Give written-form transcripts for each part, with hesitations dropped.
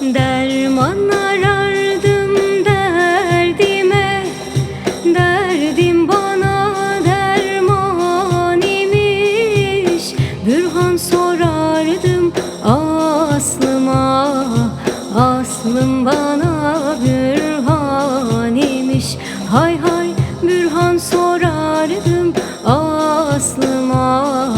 Derman arardım derdime, derdim bana derman imiş. Bürhan sorardım aslıma, aslım bana bürhan imiş. Hay hay bürhan sorardım aslıma,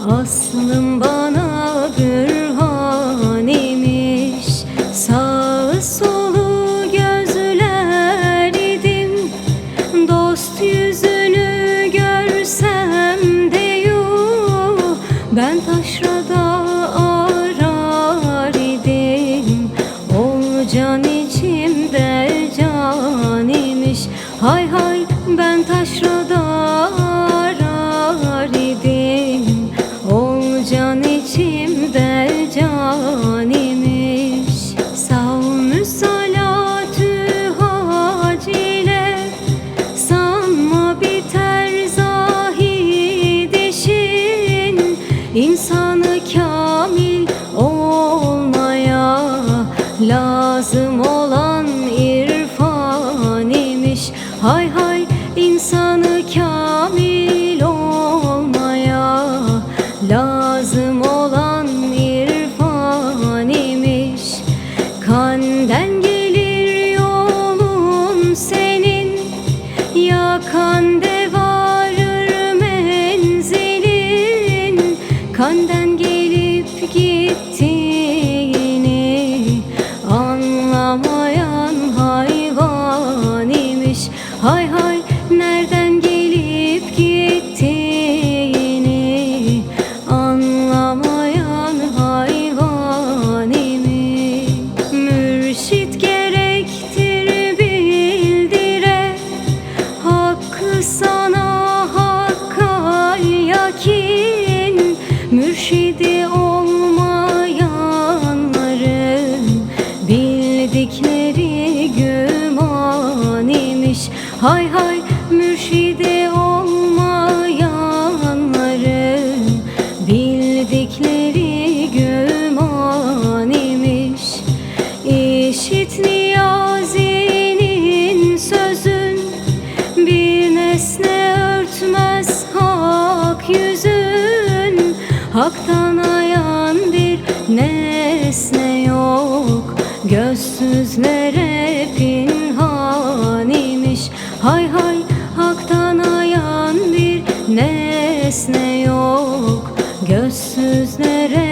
aslım bana bürhan imiş. Sağı solu gözler idim, dost yüzünü görsem de yuh. Ben taşrada arar idim, o can içimde can imiş. Hay hay ben taşrada arar idim, o can içimde can imiş. Savmü salatü hac ile sanma biter zahid işin. İnsanı kamil olmaya lazım olan irfan imiş. Hay hay insanı kamil olmaya lazım olan irfan imiş. Kanden gelir yolun senin, ya kande varır menzilin. Kanden gelip gittiğini anlamayan hayvan imiş. Hay hay nereden gelip gittiğini anlamayan hayvan imiş. Mürşit gerektir bildire, hakkı sana hakka yakin. Mürşidi olmayanların bildikleri güman imiş. Hay hay mürşidi olmayanların bildikleri güman imiş. İşit Niyazi'nin sözün, bir nesne örtmez hak yüzün. Hak'tan ayan bir nesne yok, gözsüzlere pinhan imiş. Hay hay Hak'tan ayan bir nesne yok, gözsüzlere